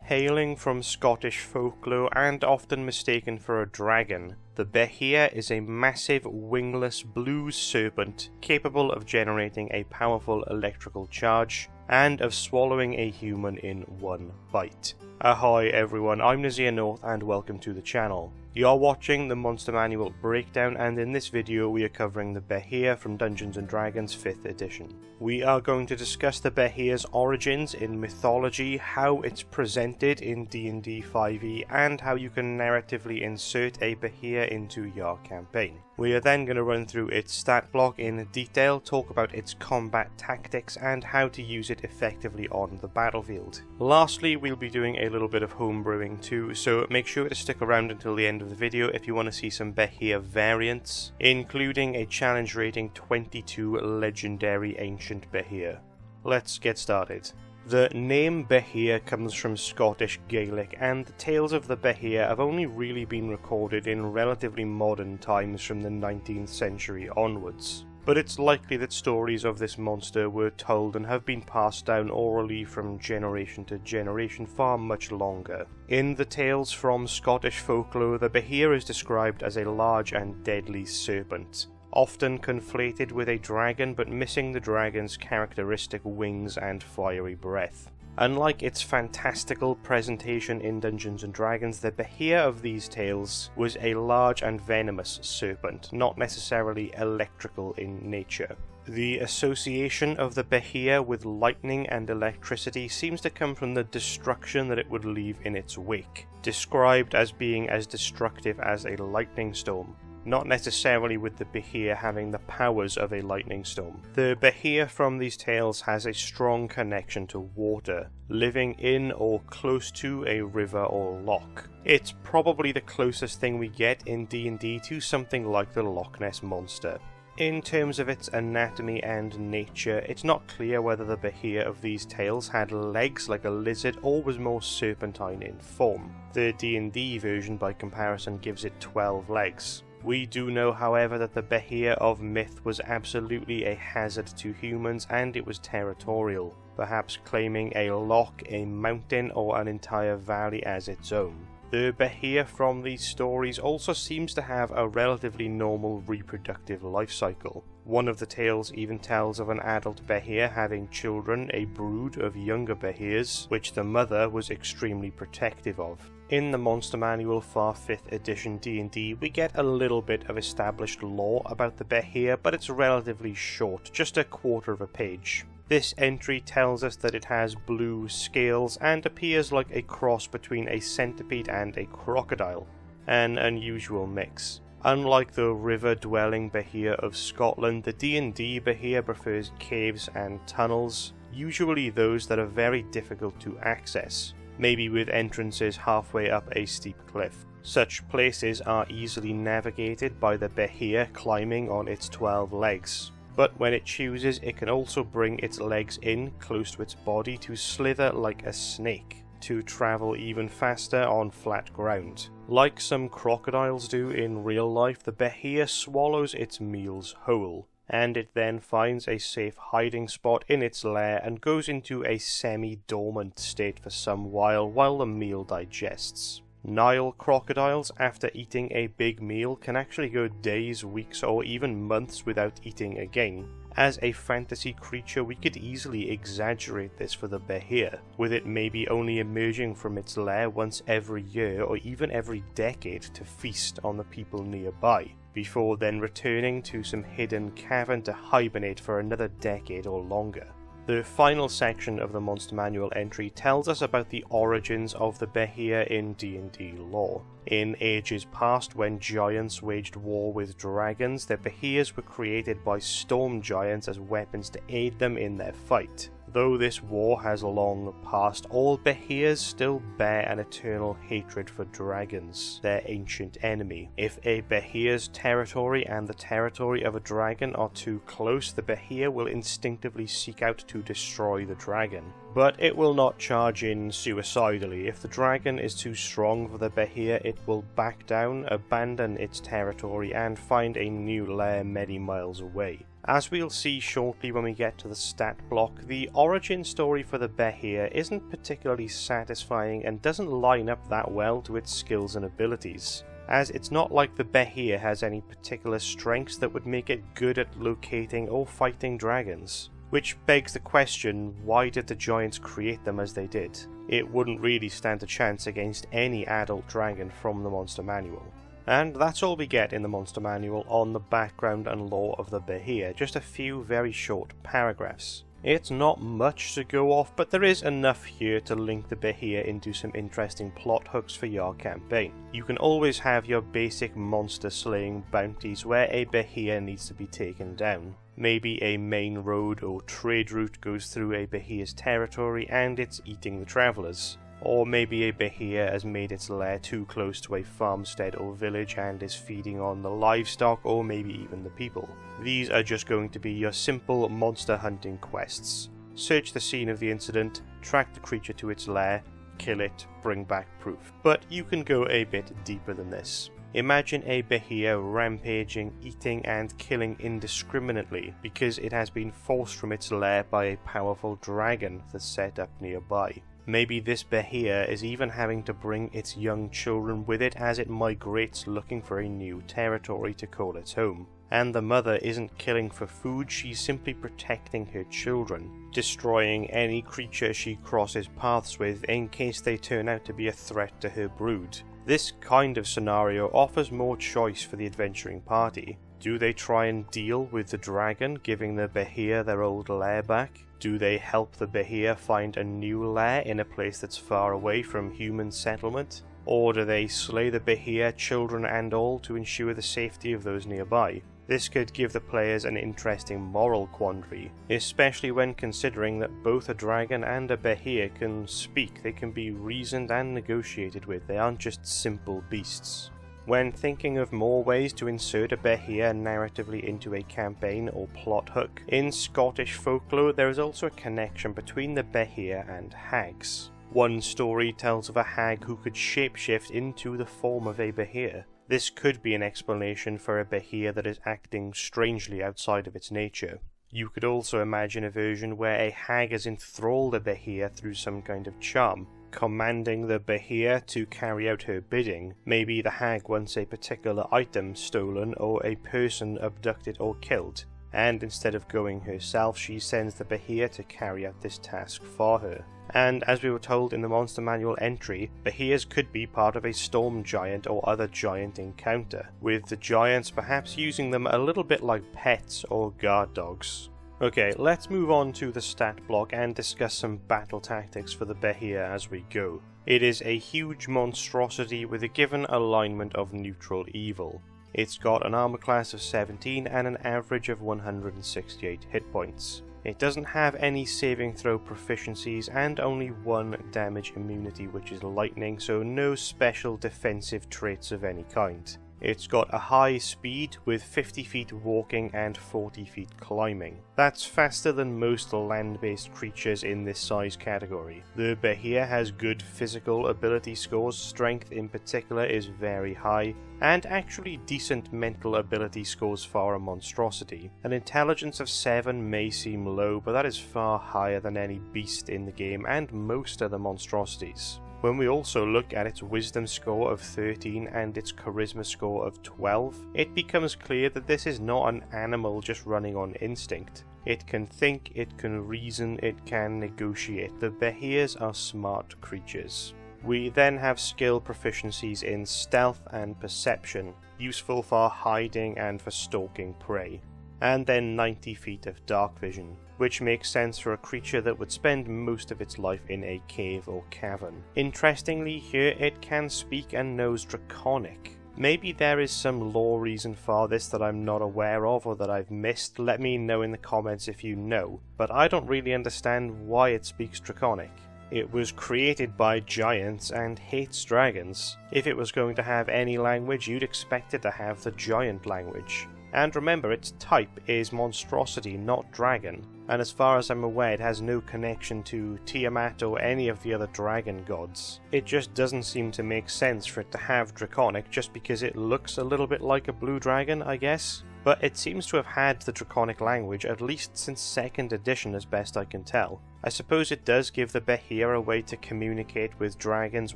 Hailing from Scottish folklore and often mistaken for a dragon, the Behir is a massive wingless blue serpent capable of generating a powerful electrical charge and of swallowing a human in one bite. Ahoy everyone, I'm Nazir North and welcome to the channel. You are watching the Monster Manual Breakdown, and in this video we are covering the Behir from Dungeons & Dragons 5th edition. We are going to discuss the Behir's origins in mythology, how it's presented in D&D 5e, and how you can narratively insert a Behir into your campaign. We are then going to run through its stat block in detail, talk about its combat tactics and how to use it effectively on the battlefield. Lastly, we'll be doing a little bit of homebrewing too, so make sure to stick around until the end of the video if you want to see some Behir variants, including a challenge rating 22 legendary Ancient Behir. Let's get started. The name Behir comes from Scottish Gaelic, and the tales of the Behir have only really been recorded in relatively modern times from the 19th century onwards. But it's likely that stories of this monster were told and have been passed down orally from generation to generation for much longer. In the tales from Scottish folklore, the Behir is described as a large and deadly serpent, often conflated with a dragon but missing the dragon's characteristic wings and fiery breath. Unlike its fantastical presentation in Dungeons & Dragons, the Behir of these tales was a large and venomous serpent, not necessarily electrical in nature. The association of the Behir with lightning and electricity seems to come from the destruction that it would leave in its wake, described as being as destructive as a lightning storm, not necessarily with the Behir having the powers of a lightning storm. The Behir from these tales has a strong connection to water, living in or close to a river or loch. It's probably the closest thing we get in D&D to something like the Loch Ness Monster. In terms of its anatomy and nature, it's not clear whether the Behir of these tales had legs like a lizard or was more serpentine in form. The D&D version by comparison gives it 12 legs. We do know, however, that the Behir of myth was absolutely a hazard to humans, and it was territorial, perhaps claiming a loch, a mountain, or an entire valley as its own. The Behir from these stories also seems to have a relatively normal reproductive life cycle. One of the tales even tells of an adult Behir having children, a brood of younger Behirs, which the mother was extremely protective of. In the Monster Manual for 5th edition D&D, we get a little bit of established lore about the Behir, but it's relatively short, just a quarter of a page. This entry tells us that it has blue scales and appears like a cross between a centipede and a crocodile, an unusual mix. Unlike the river-dwelling Behir of Scotland, the D&D Behir prefers caves and tunnels, usually those that are very difficult to access, maybe with entrances halfway up a steep cliff. Such places are easily navigated by the Behir climbing on its 12 legs. But when it chooses, it can also bring its legs in close to its body to slither like a snake, to travel even faster on flat ground. Like some crocodiles do in real life, the Behir swallows its meals whole, and it then finds a safe hiding spot in its lair and goes into a semi-dormant state for some while the meal digests. Nile crocodiles, after eating a big meal, can actually go days, weeks, or even months without eating again. As a fantasy creature, we could easily exaggerate this for the Behir, with it maybe only emerging from its lair once every year or even every decade to feast on the people nearby, before then returning to some hidden cavern to hibernate for another decade or longer. The final section of the Monster Manual entry tells us about the origins of the Behir in D&D lore. In ages past, when giants waged war with dragons, the Behirs were created by storm giants as weapons to aid them in their fight. Though this war has long passed, all Behirs still bear an eternal hatred for dragons, their ancient enemy. If a Behir's territory and the territory of a dragon are too close, the Behir will instinctively seek out to destroy the dragon. But it will not charge in suicidally. If the dragon is too strong for the Behir, it will back down, abandon its territory, and find a new lair many miles away. As we'll see shortly when we get to the stat block, the origin story for the Behir isn't particularly satisfying and doesn't line up that well to its skills and abilities, as it's not like the Behir has any particular strengths that would make it good at locating or fighting dragons. Which begs the question, why did the giants create them as they did? It wouldn't really stand a chance against any adult dragon from the monster manual. And that's all we get in the monster manual on the background and lore of the Behir, just a few very short paragraphs. It's not much to go off, but there is enough here to link the Behir into some interesting plot hooks for your campaign. You can always have your basic monster slaying bounties where a Behir needs to be taken down. Maybe a main road or trade route goes through a Behir's territory and it's eating the travellers. Or maybe a Behir has made its lair too close to a farmstead or village and is feeding on the livestock or maybe even the people. These are just going to be your simple monster hunting quests. Search the scene of the incident, track the creature to its lair, kill it, bring back proof. But you can go a bit deeper than this. Imagine a Behir rampaging, eating and killing indiscriminately because it has been forced from its lair by a powerful dragon that's set up nearby. Maybe this Behir is even having to bring its young children with it as it migrates looking for a new territory to call its home. And the mother isn't killing for food, she's simply protecting her children, destroying any creature she crosses paths with in case they turn out to be a threat to her brood. This kind of scenario offers more choice for the adventuring party. Do they try and deal with the dragon, giving the Behir their old lair back? Do they help the Behir find a new lair in a place that's far away from human settlement? Or do they slay the Behir, children and all, to ensure the safety of those nearby? This could give the players an interesting moral quandary, especially when considering that both a dragon and a Behir can speak. They can be reasoned and negotiated with, they aren't just simple beasts. When thinking of more ways to insert a Behir narratively into a campaign or plot hook, in Scottish folklore there is also a connection between the Behir and hags. One story tells of a hag who could shapeshift into the form of a Behir. This could be an explanation for a Behir that is acting strangely outside of its nature. You could also imagine a version where a hag has enthralled a Behir through some kind of charm, commanding the Behir to carry out her bidding. Maybe the hag wants a particular item stolen or a person abducted or killed, and instead of going herself, she sends the Behir to carry out this task for her. And as we were told in the Monster Manual entry, Behirs could be part of a storm giant or other giant encounter, with the giants perhaps using them a little bit like pets or guard dogs. Okay, let's move on to the stat block and discuss some battle tactics for the Behir as we go. It is a huge monstrosity with a given alignment of neutral evil. It's got an armor class of 17 and an average of 168 hit points. It doesn't have any saving throw proficiencies and only one damage immunity, which is lightning, so no special defensive traits of any kind. It's got a high speed with 50 feet walking and 40 feet climbing. That's faster than most land-based creatures in this size category. The Behir has good physical ability scores, strength in particular is very high, and actually decent mental ability scores for a monstrosity. An intelligence of 7 may seem low, but that is far higher than any beast in the game and most other monstrosities. When we also look at its wisdom score of 13 and its charisma score of 12, it becomes clear that this is not an animal just running on instinct. It can think, it can reason, it can negotiate. The Behirs are smart creatures. We then have skill proficiencies in stealth and perception, useful for hiding and for stalking prey. And then 90 feet of dark vision, which makes sense for a creature that would spend most of its life in a cave or cavern. Interestingly, here it can speak and knows Draconic. Maybe there is some lore reason for this that I'm not aware of or that I've missed. Let me know in the comments if you know, but I don't really understand why it speaks Draconic. It was created by giants and hates dragons. If it was going to have any language, you'd expect it to have the giant language. And remember, its type is monstrosity, not dragon, and as far as I'm aware it has no connection to Tiamat or any of the other dragon gods. It just doesn't seem to make sense for it to have Draconic just because it looks a little bit like a blue dragon, I guess. but it seems to have had the Draconic language at least since 2nd edition as best I can tell. I suppose it does give the Behir a way to communicate with dragons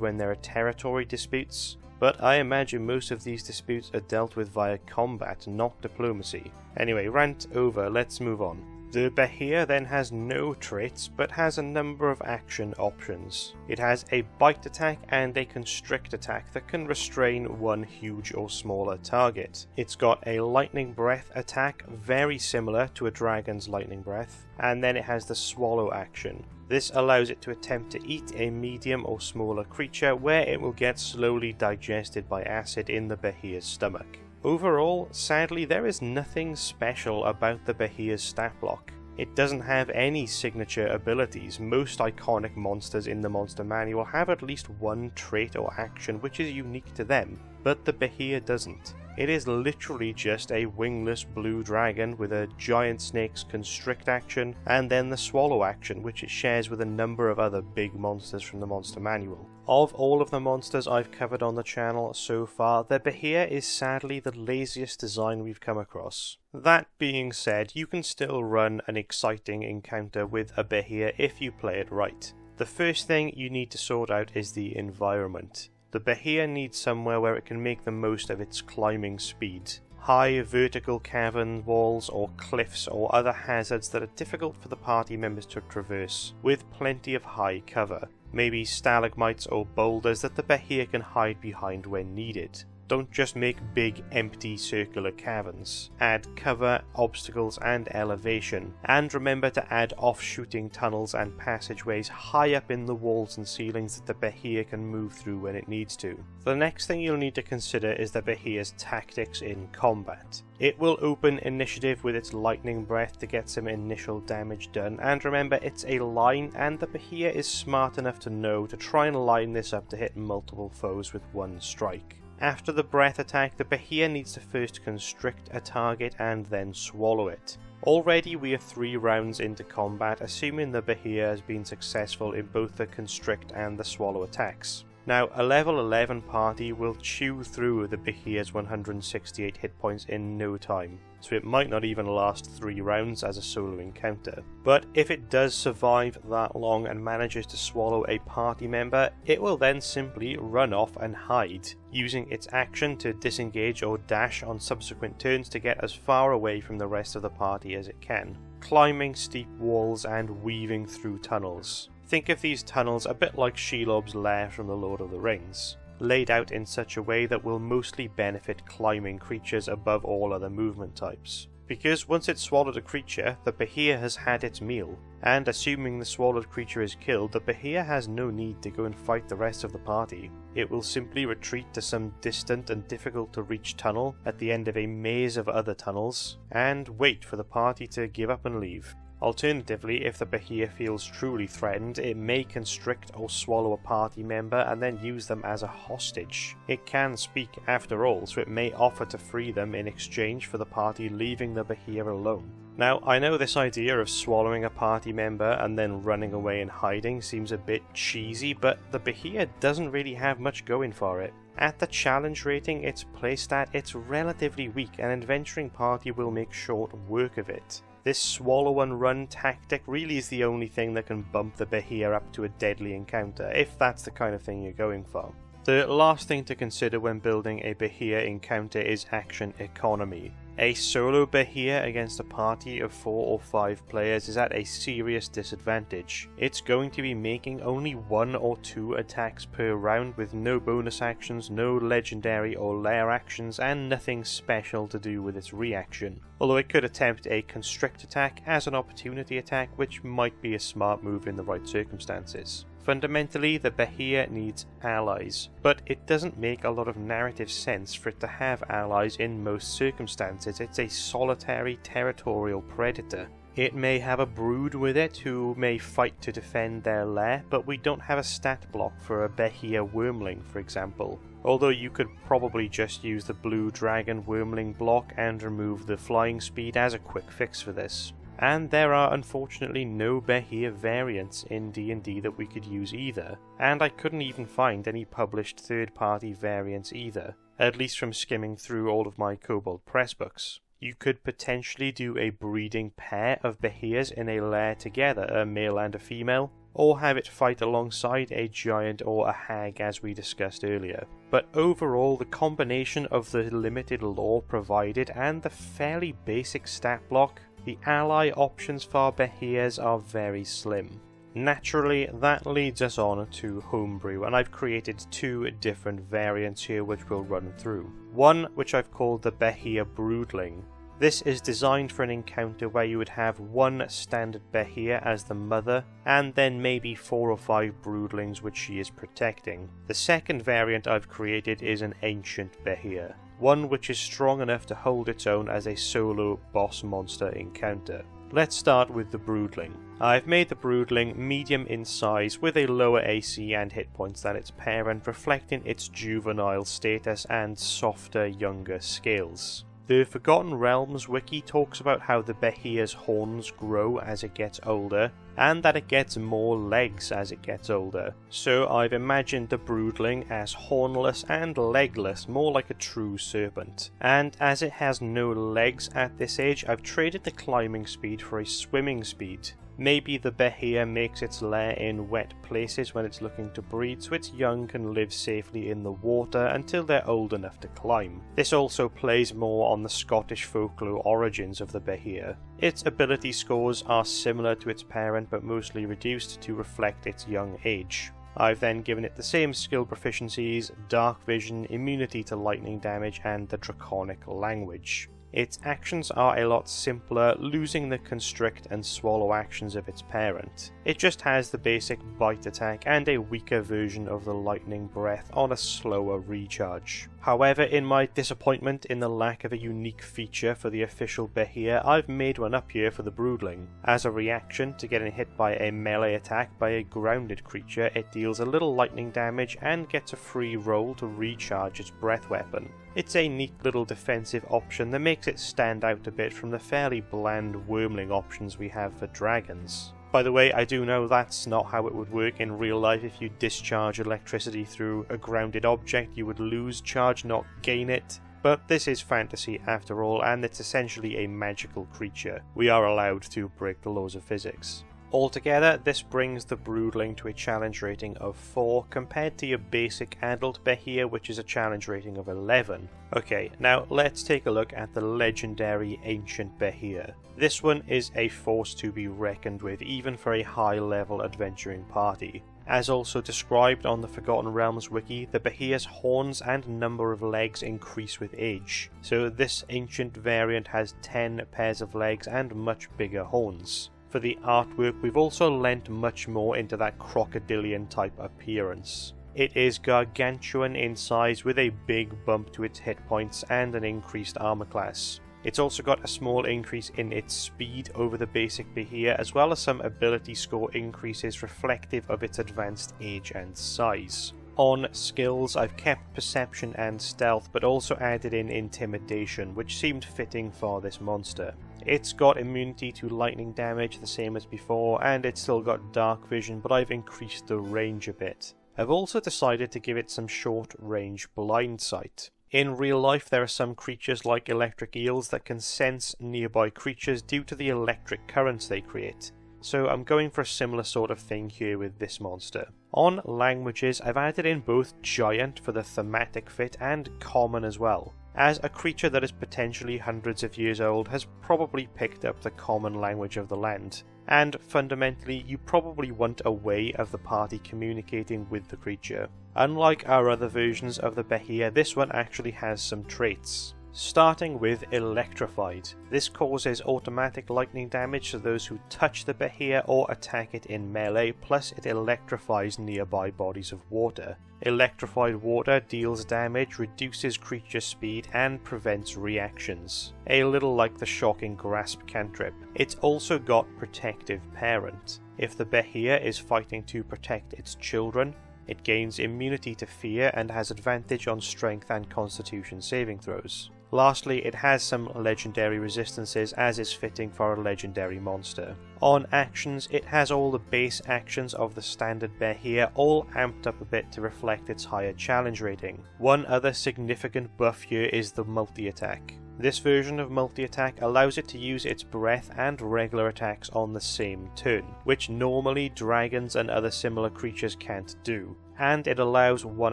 when there are territory disputes, but I imagine most of these disputes are dealt with via combat, not diplomacy. Anyway, rant over, let's move on. The Behir then has no traits, but has a number of action options. It has a bite attack and a constrict attack that can restrain one huge or smaller target. It's got a lightning breath attack, very similar to a dragon's lightning breath, and then it has the swallow action. This allows it to attempt to eat a medium or smaller creature where it will get slowly digested by acid in the Behir's stomach. Overall, sadly, there is nothing special about the Behir's stat block. It doesn't have any signature abilities. Most iconic monsters in the monster manual have at least one trait or action which is unique to them, but the Behir doesn't. It is literally just a wingless blue dragon with a giant snake's constrict action and then the swallow action, which it shares with a number of other big monsters from the monster manual. Of all of the monsters I've covered on the channel so far, the Behir is sadly the laziest design we've come across. That being said, you can still run an exciting encounter with a Behir if you play it right. The first thing you need to sort out is the environment. The Behir needs somewhere where it can make the most of its climbing speed. High vertical cavern walls or cliffs or other hazards that are difficult for the party members to traverse, with plenty of high cover. Maybe stalagmites or boulders that the Behir can hide behind when needed. Don't just make big, empty, circular caverns. Add cover, obstacles, and elevation. And remember to add off-shooting tunnels and passageways high up in the walls and ceilings that the Behir can move through when it needs to. The next thing you'll need to consider is the Behir's tactics in combat. It will open initiative with its lightning breath to get some initial damage done, and remember it's a line and the Behir is smart enough to know to try and line this up to hit multiple foes with one strike. After the breath attack, the Behir needs to first constrict a target and then swallow it. Already we are 3 rounds into combat, assuming the Behir has been successful in both the constrict and the swallow attacks. Now, a level 11 party will chew through the Behir's 168 hit points in no time, so it might not even last 3 rounds as a solo encounter. But if it does survive that long and manages to swallow a party member, it will then simply run off and hide, using its action to disengage or dash on subsequent turns to get as far away from the rest of the party as it can, climbing steep walls and weaving through tunnels. Think of these tunnels a bit like Shelob's lair from The Lord of the Rings, laid out in such a way that will mostly benefit climbing creatures above all other movement types. Because once it's swallowed a creature, the Behir has had its meal, and assuming the swallowed creature is killed, the Behir has no need to go and fight the rest of the party. It will simply retreat to some distant and difficult to reach tunnel at the end of a maze of other tunnels, and wait for the party to give up and leave. Alternatively, if the Behir feels truly threatened, it may constrict or swallow a party member and then use them as a hostage. It can speak after all, so it may offer to free them in exchange for the party leaving the Behir alone. Now, I know this idea of swallowing a party member and then running away and hiding seems a bit cheesy, but the Behir doesn't really have much going for it. At the challenge rating it's placed at, it's relatively weak, and an adventuring party will make short work of it. This swallow and run tactic really is the only thing that can bump the Behir up to a deadly encounter, if that's the kind of thing you're going for. The last thing to consider when building a Behir encounter is action economy. A solo Behir against a party of 4 or 5 players is at a serious disadvantage. It's going to be making only 1 or 2 attacks per round with no bonus actions, no legendary or lair actions, and nothing special to do with its reaction. Although it could attempt a constrict attack as an opportunity attack, which might be a smart move in the right circumstances. Fundamentally, the Behir needs allies, but it doesn't make a lot of narrative sense for it to have allies in most circumstances. It's a solitary territorial predator. It may have a brood with it who may fight to defend their lair, but we don't have a stat block for a Behir wormling, for example. Although you could probably just use the blue dragon wormling block and remove the flying speed as a quick fix for this. And there are unfortunately no Behir variants in D&D that we could use either, and I couldn't even find any published third-party variants either, at least from skimming through all of my Kobold Press books. You could potentially do a breeding pair of Behirs in a lair together, a male and a female, or have it fight alongside a giant or a hag as we discussed earlier. But overall, the combination of the limited lore provided and the fairly basic stat block, the ally options for Behirs are very slim. Naturally, that leads us on to homebrew, and I've created two different variants here which we'll run through. One which I've called the Behir Broodling. This is designed for an encounter where you would have one standard Behir as the mother, and then maybe 4 or 5 broodlings which she is protecting. The second variant I've created is an Ancient Behir, one which is strong enough to hold its own as a solo boss monster encounter. Let's start with the Broodling. I've made the Broodling medium in size with a lower AC and hit points than its parent, reflecting its juvenile status and softer, younger scales. The Forgotten Realms wiki talks about how the Behir's horns grow as it gets older, and that it gets more legs as it gets older. So I've imagined the Broodling as hornless and legless, more like a true serpent. And as it has no legs at this age, I've traded the climbing speed for a swimming speed. Maybe the Behir makes its lair in wet places when it's looking to breed, so its young can live safely in the water until they're old enough to climb. This also plays more on the Scottish folklore origins of the Behir. Its ability scores are similar to its parent but mostly reduced to reflect its young age. I've then given it the same skill proficiencies, dark vision, immunity to lightning damage, and the draconic language. Its actions are a lot simpler, losing the constrict and swallow actions of its parent. It just has the basic bite attack and a weaker version of the lightning breath on a slower recharge. However, in my disappointment in the lack of a unique feature for the official Behir, I've made one up here for the Broodling. As a reaction to getting hit by a melee attack by a grounded creature, it deals a little lightning damage and gets a free roll to recharge its breath weapon. It's a neat little defensive option that makes it stand out a bit from the fairly bland wormling options we have for dragons. By the way, I do know that's not how it would work in real life. If you discharge electricity through a grounded object, you would lose charge, not gain it. But this is fantasy after all, and it's essentially a magical creature. We are allowed to break the laws of physics. Altogether, this brings the Broodling to a challenge rating of 4 compared to your basic adult Behir, which is a challenge rating of 11. Okay, now let's take a look at the legendary Ancient Behir. This one is a force to be reckoned with, even for a high-level adventuring party. As also described on the Forgotten Realms wiki, the Behir's horns and number of legs increase with age. So this ancient variant has 10 pairs of legs and much bigger horns. For the artwork, we've also lent much more into that crocodilian type appearance. It is gargantuan in size with a big bump to its hit points and an increased armor class. It's also got a small increase in its speed over the basic Behir, as well as some ability score increases reflective of its advanced age and size. On skills, I've kept perception and stealth, but also added in intimidation, which seemed fitting for this monster. It's got immunity to lightning damage, the same as before, and it's still got dark vision, but I've increased the range a bit. I've also decided to give it some short-range blind sight. In real life, there are some creatures like electric eels that can sense nearby creatures due to the electric currents they create. So I'm going for a similar sort of thing here with this monster. On languages, I've added in both giant for the thematic fit and common as well, as a creature that is potentially hundreds of years old has probably picked up the common language of the land. And fundamentally, you probably want a way of the party communicating with the creature. Unlike our other versions of the Behir, this one actually has some traits. Starting with electrified. This causes automatic lightning damage to those who touch the Behir or attack it in melee, plus it electrifies nearby bodies of water. Electrified water deals damage, reduces creature speed, and prevents reactions. A little like the shocking grasp cantrip. It's also got protective parent. If the Behir is fighting to protect its children, it gains immunity to fear and has advantage on strength and constitution saving throws. Lastly, it has some legendary resistances, as is fitting for a legendary monster. On actions, it has all the base actions of the standard Behir, all amped up a bit to reflect its higher challenge rating. One other significant buff here is the multi-attack. This version of multi-attack allows it to use its breath and regular attacks on the same turn, which normally dragons and other similar creatures can't do, and it allows one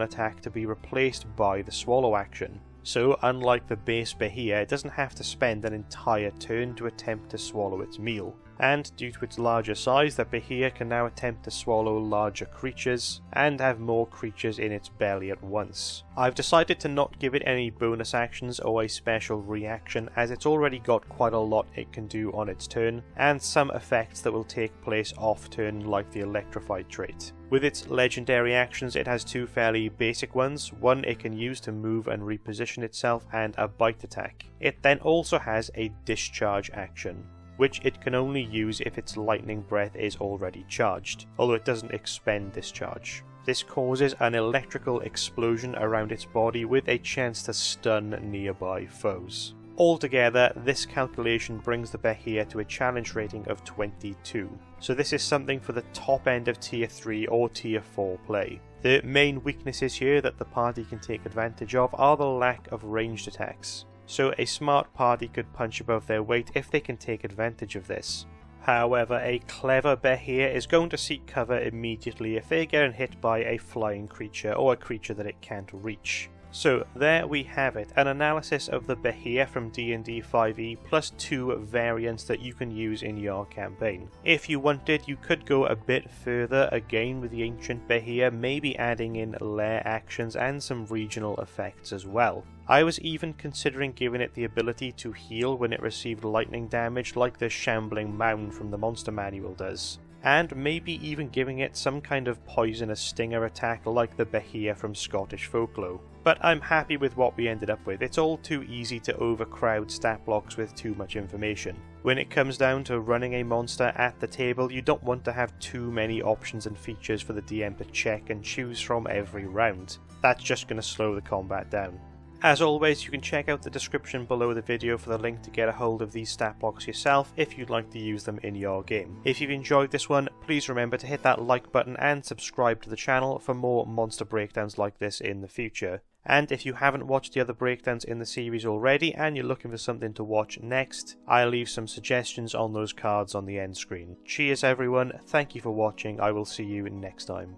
attack to be replaced by the swallow action. So unlike the base Behir, it doesn't have to spend an entire turn to attempt to swallow its meal. And due to its larger size, the Behir can now attempt to swallow larger creatures and have more creatures in its belly at once. I've decided to not give it any bonus actions or a special reaction, as it's already got quite a lot it can do on its turn, and some effects that will take place off turn, like the electrified trait. With its legendary actions, it has two fairly basic ones. One it can use to move and reposition itself, and a bite attack. It then also has a discharge action, which it can only use if its lightning breath is already charged, although it doesn't expend discharge. This causes an electrical explosion around its body with a chance to stun nearby foes. Altogether, this calculation brings the Behir to a challenge rating of 22, so this is something for the top end of tier 3 or tier 4 play. The main weaknesses here that the party can take advantage of are the lack of ranged attacks, so a smart party could punch above their weight if they can take advantage of this. However, a clever Behir is going to seek cover immediately if they get hit by a flying creature or a creature that it can't reach. So there we have it, an analysis of the Behir from D&D 5e plus 2 variants that you can use in your campaign. If you wanted, you could go a bit further again with the Ancient Behir, maybe adding in lair actions and some regional effects as well. I was even considering giving it the ability to heal when it received lightning damage, like the Shambling Mound from the Monster Manual does. And maybe even giving it some kind of poisonous stinger attack like the Behir from Scottish folklore. But I'm happy with what we ended up with. It's all too easy to overcrowd stat blocks with too much information. When it comes down to running a monster at the table, you don't want to have too many options and features for the DM to check and choose from every round. That's just going to slow the combat down. As always, you can check out the description below the video for the link to get a hold of these stat blocks yourself if you'd like to use them in your game. If you've enjoyed this one, please remember to hit that like button and subscribe to the channel for more monster breakdowns like this in the future. And if you haven't watched the other breakdowns in the series already and you're looking for something to watch next, I'll leave some suggestions on those cards on the end screen. Cheers everyone, thank you for watching, I will see you next time.